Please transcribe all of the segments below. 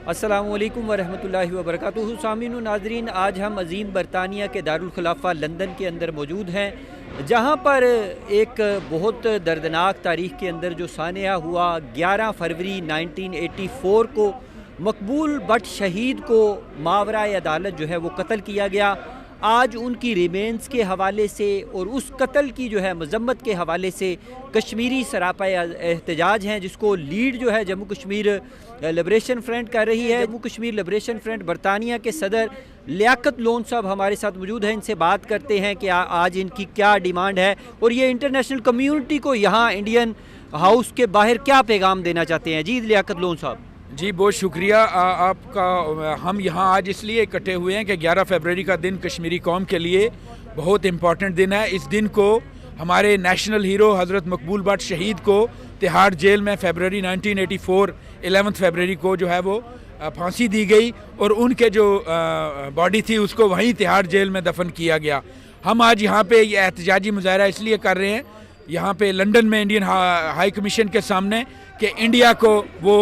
السلام علیکم ورحمۃ اللہ وبرکاتہ۔ سامعین و ناظرین، آج ہم عظیم برطانیہ کے دارالخلافہ لندن کے اندر موجود ہیں، جہاں پر ایک بہت دردناک تاریخ کے اندر جو سانحہ ہوا 11 فروری 1984 کو مقبول بٹ شہید کو ماورائے عدالت جو ہے وہ قتل کیا گیا۔ آج ان کی ریمینز کے حوالے سے اور اس قتل کی جو ہے مذمت کے حوالے سے کشمیری سراپا احتجاج ہیں، جس کو لیڈ جو ہے جموں کشمیر لبریشن فرنٹ کر رہی ہے۔ جموں کشمیر لبریشن فرنٹ برطانیہ کے صدر لیاقت لون صاحب ہمارے ساتھ موجود ہیں، ان سے بات کرتے ہیں کہ آج ان کی کیا ڈیمانڈ ہے اور یہ انٹرنیشنل کمیونٹی کو یہاں انڈین ہاؤس کے باہر کیا پیغام دینا چاہتے ہیں۔ جی لیاقت لون صاحب۔ جی بہت شکریہ آپ کا۔ ہم یہاں آج اس لیے اکٹھے ہوئے ہیں کہ 11 فروری کا دن کشمیری قوم کے لیے بہت امپورٹنٹ دن ہے۔ اس دن کو ہمارے نیشنل ہیرو حضرت مقبول بٹ شہید کو تہاڑ جیل میں فیبرری 1984 11 فروری کو جو ہے وہ پھانسی دی گئی اور ان کے جو باڈی تھی اس کو وہیں تہاڑ جیل میں دفن کیا گیا۔ ہم آج یہاں پہ یہ احتجاجی مظاہرہ اس لیے کر رہے ہیں یہاں پہ لندن میں انڈین ہائی کمیشن کے سامنے کہ انڈیا کو وہ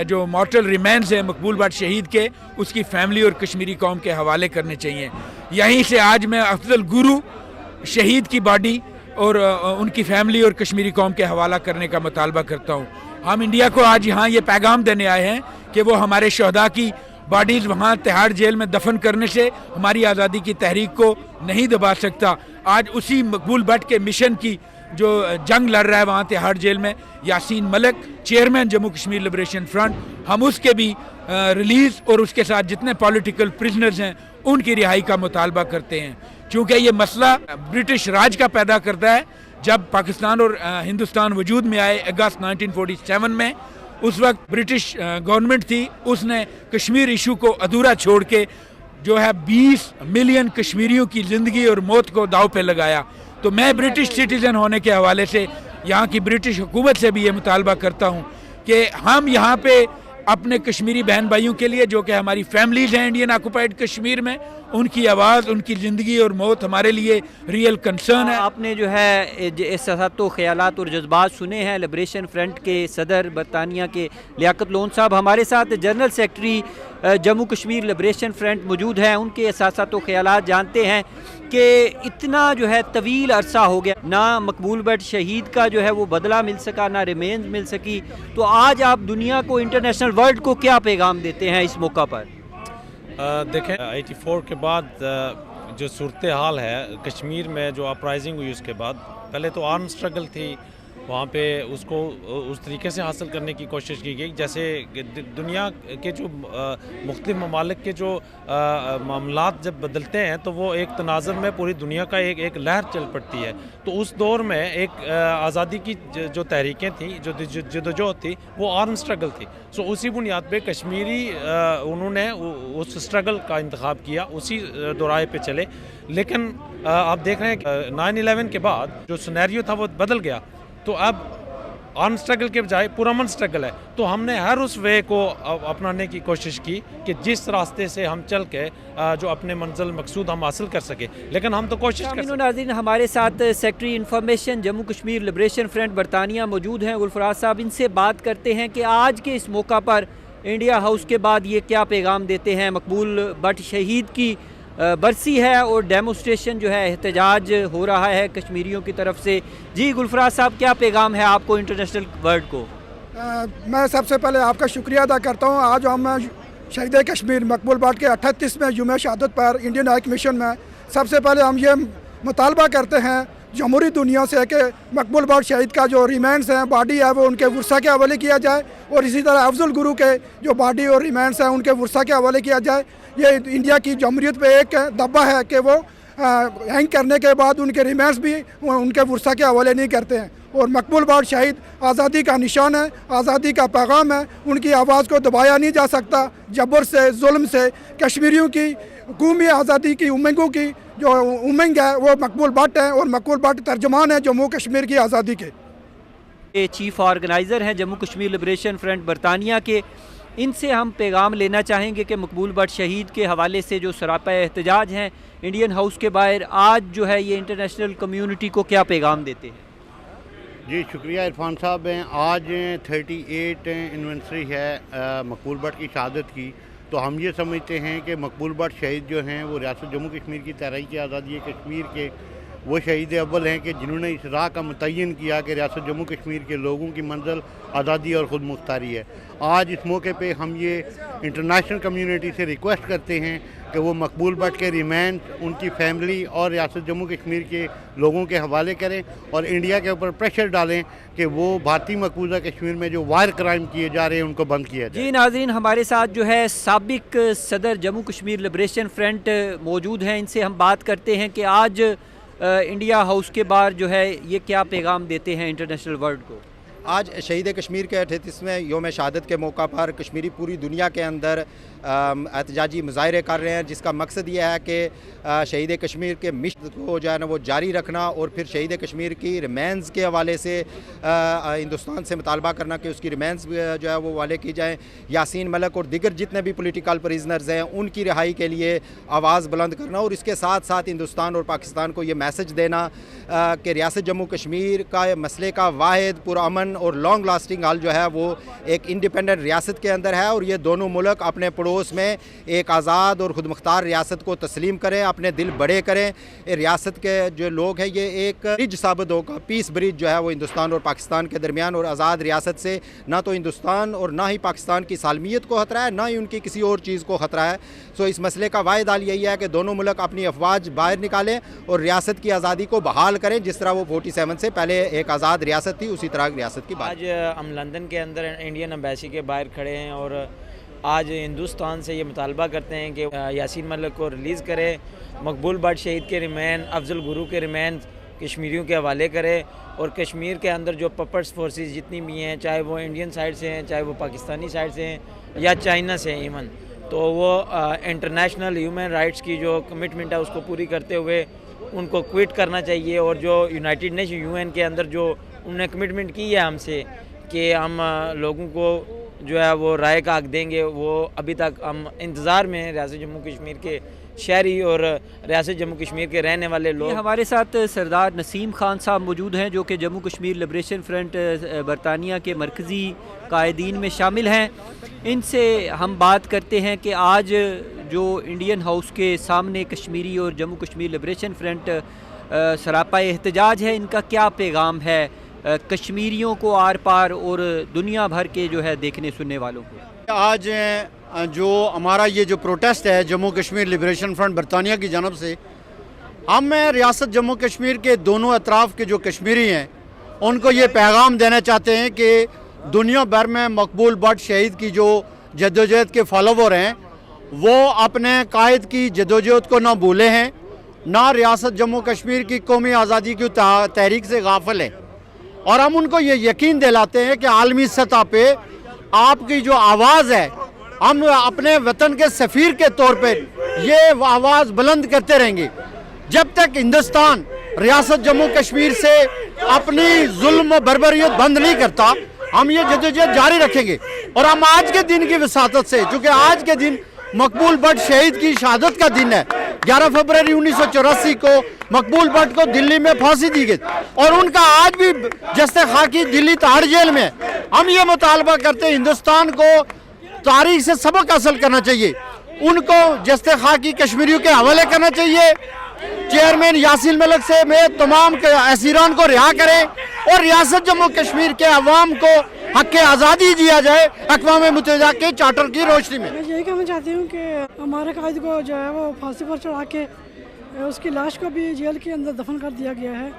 جو مارٹل ریمینز ہیں مقبول بٹ شہید کے، اس کی فیملی اور کشمیری قوم کے حوالے کرنے چاہیے۔ یہیں سے آج میں افضل گرو شہید کی باڈی اور ان کی فیملی اور کشمیری قوم کے حوالہ کرنے کا مطالبہ کرتا ہوں۔ ہم انڈیا کو آج یہاں یہ پیغام دینے آئے ہیں کہ وہ ہمارے شہداء کی باڈیز وہاں تہاڑ جیل میں دفن کرنے سے ہماری آزادی کی تحریک کو نہیں دبا سکتا۔ آج اسی مقبول بٹ کے مشن کی جو جنگ لڑ رہا ہے وہاں تہاڑ جیل میں Yasin Malik, chairman Jammu Kashmir liberation front, ہم اس کے بھی ریلیز اور اس کے ساتھ جتنے پولیٹیکل پرزنرز ہیں ان کی رہائی کا مطالبہ کرتے ہیں، چونکہ یہ مسئلہ برٹش راج کا پیدا کرتا ہے۔ جب پاکستان اور ہندوستان وجود میں آئے اگست 1947 میں، اس وقت برٹش گورنمنٹ تھی، اس نے کشمیر ایشو کو ادھورا چھوڑ کے جو ہے 20 ملین کشمیریوں کی زندگی اور موت کو داؤ پہ لگایا۔ تو میں برٹش سٹیزن ہونے کے حوالے سے یہاں کی برٹش حکومت سے بھی یہ مطالبہ کرتا ہوں کہ ہم یہاں پہ اپنے کشمیری بہن بھائیوں کے لیے جو کہ ہماری فیملیز ہیں انڈین آکوپائڈ کشمیر میں، ان کی آواز، ان کی زندگی اور موت ہمارے لیے ریئل کنسرن ہے۔ آپ نے جو ہے احساسات و خیالات اور جذبات سنے ہیں لبریشن فرنٹ کے صدر برطانیہ کے لیاقت لون صاحب، ہمارے ساتھ general secretary Jammu Kashmir liberation front موجود ہیں، ان کے احساسات و خیالات جانتے ہیں کہ اتنا جو ہے طویل عرصہ ہو گیا، نہ مقبول بٹ شہید کا جو ہے وہ بدلہ مل سکا، نہ ریمینز مل سکی، تو آج آپ دنیا کو، انٹرنیشنل ورلڈ کو کیا پیغام دیتے ہیں اس موقع پر؟ دیکھیں 84 کے بعد جو صورتحال ہے کشمیر میں، جو اپرائزنگ ہوئی اس کے بعد، پہلے تو آرم سٹرگل تھی، وہاں پہ اس کو اس طریقے سے حاصل کرنے کی کوشش کی گئی جیسے دنیا کے جو مختلف ممالک کے جو معاملات جب بدلتے ہیں تو وہ ایک تناظر میں پوری دنیا کا ایک لہر چل پڑتی ہے۔ تو اس دور میں ایک آزادی کی جو تحریکیں تھیں، جو جدوجہد تھی، وہ آرم سٹرگل تھی۔ سو اسی بنیاد پہ کشمیری انہوں نے اس سٹرگل کا انتخاب کیا، اسی دورائے پہ چلے۔ لیکن آپ دیکھ رہے ہیں کہ 9/11 کے بعد جو سینیریو تھا وہ بدل گیا، تو اب آرم سٹرگل کے بجائے پرامن سٹرگل ہے۔ تو ہم نے ہر اس وے کو اپنانے کی کوشش کی کہ جس راستے سے ہم چل کے جو اپنے منزل مقصود ہم حاصل کر سکے، لیکن ہم تو کوشش کر سکتے۔ ناظرین، ہمارے ساتھ secretary information Jammu Kashmir liberation front برطانیہ موجود ہیں گلفراز صاحب، ان سے بات کرتے ہیں کہ آج کے اس موقع پر انڈیا ہاؤس کے بعد یہ کیا پیغام دیتے ہیں۔ مقبول بٹ شہید کی برسی ہے اور ڈیمونسٹریشن جو ہے، احتجاج ہو رہا ہے کشمیریوں کی طرف سے۔ جی گلفراز صاحب، کیا پیغام ہے آپ کو انٹرنیشنل ورلڈ کو؟ میں سب سے پہلے آپ کا شکریہ ادا کرتا ہوں۔ آج ہم شہید کشمیر مقبول بٹ کے 38ویں یوم شہادت پر انڈین ہائی کمیشن میں سب سے پہلے ہم یہ مطالبہ کرتے ہیں جمہوری دنیا سے کہ مقبول بٹ شہید کا جو ریمینز ہیں، باڈی ہے، وہ ان کے ورثہ کے حوالے کیا جائے، اور اسی طرح افضل گرو کے جو باڈی اور ریمینز ہیں ان کے ورثہ کے حوالے کیا جائے۔ یہ انڈیا کی جمہوریت پہ ایک دبا ہے کہ وہ ہینگ کرنے کے بعد ان کے ریمینز بھی ان کے ورثہ کے حوالے نہیں کرتے ہیں، اور مقبول بٹ شہید آزادی کا نشان ہے، آزادی کا پیغام ہے، ان کی آواز کو دبایا نہیں جا سکتا۔ جبر سے، ظلم سے کشمیریوں کی قومی آزادی کی امنگوں کی جو امنگ ہے وہ مقبول بٹ ہے، اور مقبول بٹ ترجمان ہے جموں کشمیر کی آزادی کے۔ یہ چیف آرگنائزر ہیں جموں کشمیر لبریشن فرنٹ برطانیہ کے، ان سے ہم پیغام لینا چاہیں گے کہ مقبول بٹ شہید کے حوالے سے جو سراپا احتجاج ہیں انڈین ہاؤس کے باہر، آج جو ہے یہ انٹرنیشنل کمیونٹی کو کیا پیغام دیتے ہیں؟ جی شکریہ عرفان صاحب. آج 38 اینیورسری ہے مقبول بٹ کی شہادت کی. تو ہم یہ سمجھتے ہیں کہ مقبول بٹ شہید جو ہیں وہ ریاست جموں کشمیر کی تحریک آزادی کشمیر کے وہ شہید اول ہیں کہ جنہوں نے اس راہ کا متعین کیا کہ ریاست جموں کشمیر کے لوگوں کی منزل آزادی اور خود مختاری ہے. آج اس موقع پہ ہم یہ انٹرنیشنل کمیونٹی سے ریکویسٹ کرتے ہیں کہ وہ مقبول بٹ کے ریمینڈ ان کی فیملی اور ریاست جموں کشمیر کے لوگوں کے حوالے کریں اور انڈیا کے اوپر پریشر ڈالیں کہ وہ بھارتی مقبوضہ کشمیر میں جو وائر کرائم کیے جا رہے ہیں ان کو بند کیا جائے. جی ناظرین، ہمارے ساتھ جو ہے سابق صدر جموں کشمیر لبریشن فرنٹ موجود ہیں. ان سے ہم بات کرتے ہیں کہ آج انڈیا ہاؤس کے باہر جو ہے یہ کیا پیغام دیتے ہیں انٹرنیشنل ورلڈ کو. آج شہید کشمیر کے 38ویں یوم شہادت کے موقع پر کشمیری پوری دنیا کے اندر احتجاجی مظاہرے کر رہے ہیں، جس کا مقصد یہ ہے کہ شہید کشمیر کے مشن کو جو ہے نا وہ جاری رکھنا اور پھر شہید کشمیر کی ریمینز کے حوالے سے ہندوستان سے مطالبہ کرنا کہ اس کی ریمینز جو ہے وہ حوالے کی جائیں. یاسین ملک اور دیگر جتنے بھی پولیٹیکل پریزنرز ہیں ان کی رہائی کے لیے آواز بلند کرنا اور اس کے ساتھ ساتھ ہندوستان اور پاکستان کو یہ میسج دینا کہ ریاست جموں کشمیر کا مسئلے کا واحد پرامن اور لانگ لاسٹنگ حل جو ہے وہ ایک انڈیپینڈنٹ ریاست کے اندر ہے اور یہ دونوں ملک اپنے پڑوس میں ایک آزاد اور خود مختار ریاست کو تسلیم کریں، اپنے دل بڑے کریں. ریاست کے جو لوگ ہیں یہ ایک برج ثابت ہوگا، پیس برج جو ہے وہ ہندوستان اور پاکستان کے درمیان، اور آزاد ریاست سے نہ تو ہندوستان اور نہ ہی پاکستان کی سالمیت کو خطرہ ہے، نہ ہی ان کی کسی اور چیز کو خطرہ ہے. سو اس مسئلے کا واحد حل یہی ہے کہ دونوں ملک اپنی افواج باہر نکالیں اور ریاست کی آزادی کو بحال کریں، جس طرح وہ 47 سے پہلے ایک آزاد ریاست تھی اسی طرح ریاست کی بات. آج ہم لندن کے اندر انڈین ایمبیسی کے باہر کھڑے ہیں اور آج ہندوستان سے یہ مطالبہ کرتے ہیں کہ یاسین ملک کو ریلیز کرے، مقبول بٹ شہید کے ریمین، افضل گرو کے ریمین کشمیریوں کے حوالے کرے اور کشمیر کے اندر جو پپرس فورسز جتنی بھی ہیں، چاہے وہ انڈین سائڈ سے ہیں، چاہے وہ پاکستانی سائڈ سے ہیں یا چائنا سے ہیں ایون، تو وہ انٹرنیشنل ہیومن رائٹس کی جو کمٹمنٹ ہے اس کو پوری کرتے ہوئے ان کو کوئٹ کرنا چاہیے. اور جو یونائٹڈ نیشن UN کے اندر جو انہوں نے کمٹمنٹ کی ہے ہم سے کہ ہم لوگوں کو جو ہے وہ رائے کا حق دیں گے، وہ ابھی تک ہم انتظار میں ہیں. ریاست جموں کشمیر کے شہری اور ریاست جموں کشمیر کے رہنے والے لوگ. ہمارے ساتھ سردار نسیم خان صاحب موجود ہیں جو کہ جموں کشمیر لبریشن فرنٹ برطانیہ کے مرکزی قائدین میں شامل ہیں. ان سے ہم بات کرتے ہیں کہ آج جو انڈین ہاؤس کے سامنے کشمیری اور جموں کشمیر لبریشن فرنٹ سراپا احتجاج ہے، ان کا کیا پیغام ہے کشمیریوں کو آر پار اور دنیا بھر کے جو ہے دیکھنے سننے والوں کو. آج جو ہمارا یہ جو پروٹیسٹ ہے جموں کشمیر لبریشن فرنٹ برطانیہ کی جانب سے، ہم ریاست جموں کشمیر کے دونوں اطراف کے جو کشمیری ہیں ان کو یہ پیغام دینا چاہتے ہیں کہ دنیا بھر میں مقبول بٹ شہید کی جو جدوجہد کے فالوور ہیں وہ اپنے قائد کی جدوجہد کو نہ بھولے ہیں، نہ ریاست جموں کشمیر کی قومی آزادی کی تحریک سے غافل ہیں. اور ہم ان کو یہ یقین دلاتے ہیں کہ عالمی سطح پہ آپ کی جو آواز ہے، ہم اپنے وطن کے سفیر کے طور پہ یہ آواز بلند کرتے رہیں گے جب تک ہندوستان ریاست جموں کشمیر سے اپنی ظلم و بربریت بند نہیں کرتا. ہم یہ جدوجہد جاری رکھیں گے اور ہم آج کے دن کی وساطت سے، چونکہ آج کے دن مقبول بٹ شہید کی شہادت کا دن ہے، 11 فروری 1984 کو مقبول بٹ کو دلی میں پھانسی دی گئی اور ان کا آج بھی جستے خاکی دلی تہاڑ جیل میں. ہم یہ مطالبہ کرتے ہیں ہندوستان کو تاریخ سے سبق حاصل کرنا چاہیے، ان کو جستے خاکی کشمیریوں کے حوالے کرنا چاہیے. چیئرمین یاسین ملک سے میں تمام اسیران کو رہا کریں اور ریاست جموں کشمیر کے عوام کو حق آزادی دیا جائے اقوام متحدہ کے چارٹر کی روشنی میں. میں یہی کہنا چاہتی ہوں کہ ہمارے قائد کو جو ہے وہ پھانسی پر چڑھا کے اس کی لاش کو بھی جیل کے اندر دفن کر دیا گیا ہے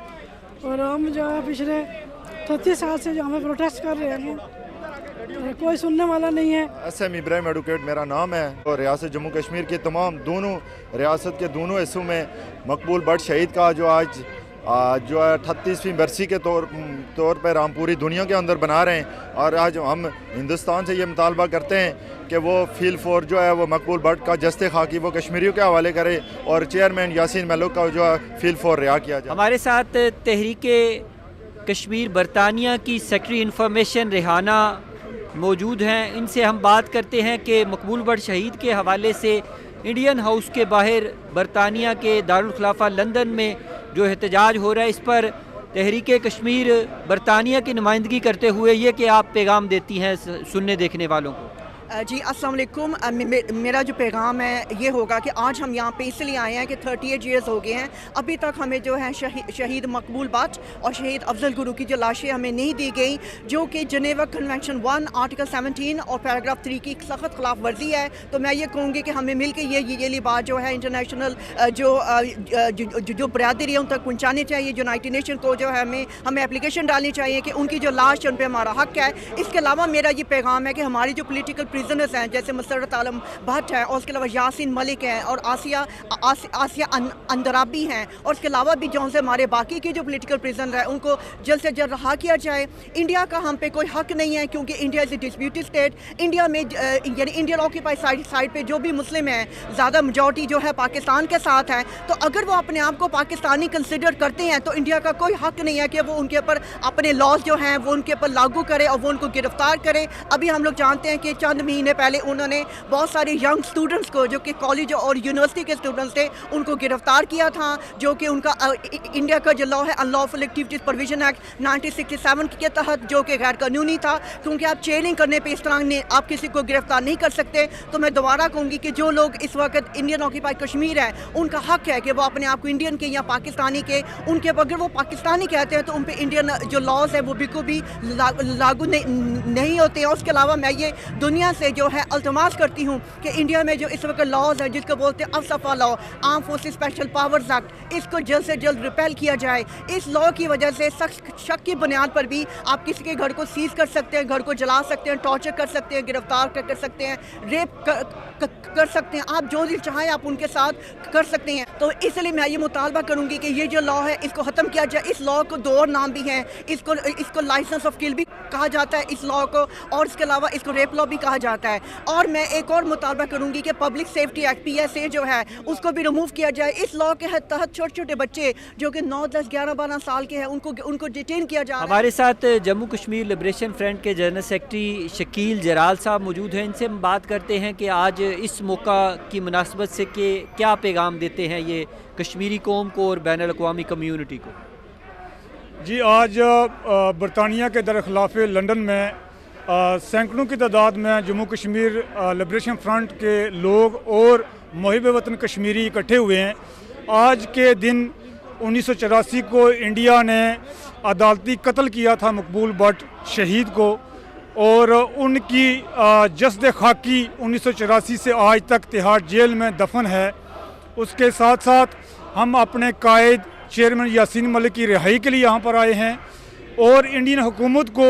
اور ہم جو ہے پچھلے 33 سال سے جو ہمیں پروٹیسٹ کر رہے ہیں، کوئی سننے والا نہیں ہے. SM ابراہیم ایڈوکیٹ میرا نام ہے اور ریاست جموں کشمیر کے تمام دونوں ریاست کے دونوں حصوں میں مقبول بٹ شہید کا جو آج جو ہے 38ویں برسی کے طور پر ہم پوری دنیا کے اندر بنا رہے ہیں. اور آج ہم ہندوستان سے یہ مطالبہ کرتے ہیں کہ وہ فیل فور جو ہے وہ مقبول بٹ کا جستے خاکی وہ کشمیریوں کے حوالے کرے اور چیئرمین یاسین ملک کا جو ہے فیل فور رہا کیا جائے. ہمارے ساتھ تحریک کشمیر برطانیہ کی سیکرٹری انفارمیشن ریحانہ موجود ہیں. ان سے ہم بات کرتے ہیں کہ مقبول بٹ شہید کے حوالے سے انڈین ہاؤس کے باہر برطانیہ کے دارالخلافہ لندن میں جو احتجاج ہو رہا ہے اس پر تحریک کشمیر برطانیہ کی نمائندگی کرتے ہوئے یہ کہ آپ پیغام دیتی ہیں سننے دیکھنے والوں کو؟ جی السلام علیکم. میرا جو پیغام ہے یہ ہوگا کہ آج ہم یہاں پہ اس لیے آئے ہیں کہ 38 ایئرز ہو گئے ہیں, ابھی تک ہمیں جو ہے شہید مقبول بٹ اور شہید افضل گرو کی جو لاشیں ہمیں نہیں دی گئیں, جو کہ جنیوا کنونشن 1 آرٹیکل 17 اور پیراگراف 3 کی سخت خلاف ورزی ہے. تو میں یہ کہوں گی کہ ہمیں مل کے یہ بات جو ہے انٹرنیشنل جو برادری ہے ان تک پہنچانی چاہیے. یونائٹڈ نیشن کو جو ہے ہمیں اپلیکیشن ڈالنی چاہیے کہ ان کی جو لاش ان پہ ہمارا حق ہے. اس کے علاوہ میرا یہ پیغام ہے کہ ہماری جو پولیٹیکل پریزنرز ہیں جیسے مسرت عالم بھٹ ہے, اور اس کے علاوہ یاسین ملک ہیں, اور آسیہ اندرابی ہیں, اور اس کے علاوہ بھی جو سے ہمارے باقی کے جو پولیٹیکل پریزنر ہیں ان کو جلد سے جلد رہا کیا جائے. انڈیا کا ہم پہ کوئی حق نہیں ہے کیونکہ India is a disputed state. India میں یعنی انڈین آکوپائی سائڈ پہ جو بھی مسلم ہیں زیادہ میجورٹی جو ہے پاکستان کے ساتھ ہے. تو اگر وہ اپنے آپ کو پاکستانی کنسیڈر کرتے ہیں تو انڈیا کا کوئی حق نہیں ہے کہ وہ ان کے اوپر اپنے لاز جو ہیں وہ ان کے اوپر لاگو کرے اور وہ ان کو گرفتار کرے. ابھی ہم لوگ جانتے ہیں کہ چند مہینے پہلے انہوں نے بہت سارے ینگ اسٹوڈنٹس کو جو کہ کالج اور یونیورسٹی کے اسٹوڈنٹس تھے ان کو گرفتار کیا تھا, جو کہ ان کا انڈیا کا جو لا ہے ان لافل ایکٹیویٹیز پروویژن ایکٹ 1967 کے تحت جو کہ غیر قانونی تھا, کیونکہ آپ چیلنگ کرنے پہ اس طرح آپ کسی کو گرفتار نہیں کر سکتے. تو میں دوبارہ کہوں گی کہ جو لوگ اس وقت انڈین آکوپائی کشمیر ہے ان کا حق ہے کہ وہ اپنے آپ کو انڈین کے یا پاکستانی کے ان کے اگر وہ پاکستانی کہتے ہیں تو ان پہ انڈین جو لاز ہے وہ بالکل بھی لاگو نہیں ہوتے ہیں. اس کے علاوہ میں یہ دنیا سے جو ہے التماس کرتی ہوں کہ انڈیا میں جو اس وقت لاز ہے جس کو بولتے ہیں افسفا لا, arm forces special powers act, اس کو جلد سے جلد ریپیل کیا جائے. اس لا کی وجہ سے شک کی بنیاد پر بھی آپ کسی کے گھر کو سیز کر سکتے ہیں, گھر کو جلا سکتے ہیں, ٹارچر کر سکتے ہیں, گرفتار کر سکتے ہیں, ریپ کر سکتے ہیں, آپ جو دل چاہیں آپ ان کے ساتھ کر سکتے ہیں. تو اس لیے میں یہ مطالبہ کروں گی کہ یہ جو لا ہے اس کو ختم کیا جائے. اس لا کو دو اور نام بھی ہیں, اس کو لائسنس آف کل بھی کہا جاتا ہے اس لا کو, اور اس کے علاوہ اس کو ریپ لا بھی کہا جاتا ہے. اور میں ایک اور مطالبہ کروں گی کہ پبلک سیفٹی ایکٹ PSA جو ہے اس کو بھی ریموو کیا جائے. اس لا کے تحت چھوٹے چھوٹے بچے جو کہ 9, 10, 11, 12 سال کے ہیں ان کو ڈیٹین کیا جا رہا ہے. ہمارے ساتھ جموں کشمیر لبریشن فرنٹ کے جنرل سیکرٹری شکیل جرال صاحب موجود ہیں. ان سے ہم بات کرتے ہیں کہ آج اس موقع کی مناسبت سے کہ کیا پیغام دیتے ہیں یہ کشمیری قوم کو اور بین الاقوامی کمیونٹی کو. جی آج برطانیہ کے درخلاف لندن میں سینکڑوں کی تعداد میں جموں کشمیر لبریشن فرنٹ کے لوگ اور محب وطن کشمیری اکٹھے ہوئے ہیں. آج کے دن 1984 کو انڈیا نے عدالتی قتل کیا تھا مقبول بٹ شہید کو, اور ان کی جسد خاکی 1984 سے آج تک تہاڑ جیل میں دفن ہے. اس کے ساتھ ساتھ ہم اپنے قائد چیئرمین یاسین ملک کی رہائی کے لیے یہاں پر آئے ہیں, اور انڈین حکومت کو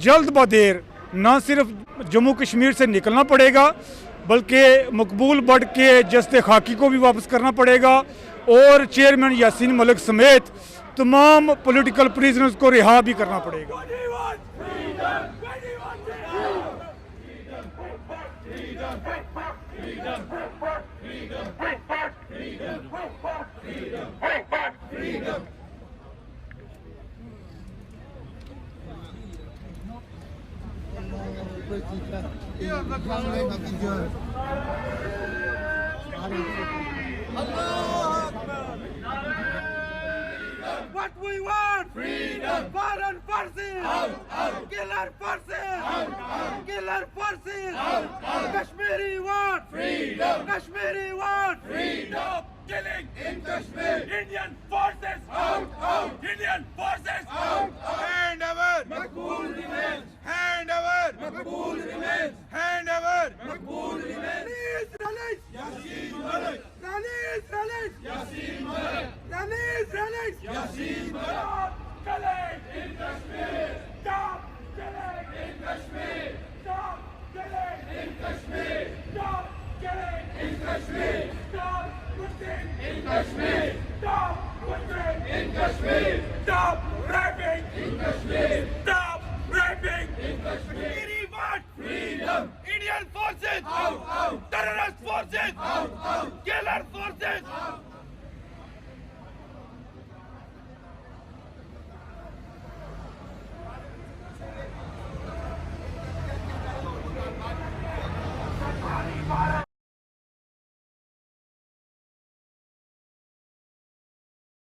جلد بدیر نہ صرف جموں کشمیر سے نکلنا پڑے گا بلکہ مقبول بٹ کے جسد خاکی کو بھی واپس کرنا پڑے گا, اور چیئرمین یاسین ملک سمیت تمام پولیٹیکل پریزنرز کو رہا بھی کرنا پڑے گا. What we want? Freedom. Foreign forces. Out, out. Killer forces. Out, out. Killer forces. Out, out. Kashmiri want. Freedom. Kashmiri want. Freedom. Stop killing in Kashmir. Indian forces. Out, out. Indian forces. Out, out. Hand over. Maqbool remains. Hand over. Maqbool remains. Hand over. Maqbool remains. Release, release. Yassin Malik. Release, release. Yassin Malik. Release, release. Yassin Malik. Stop killing in Kashmir. Stop killing in Kashmir. Stop killing in Kashmir. Stop killing in Kashmir. Stop pushing in Kashmir. Stop pushing in Kashmir. Stop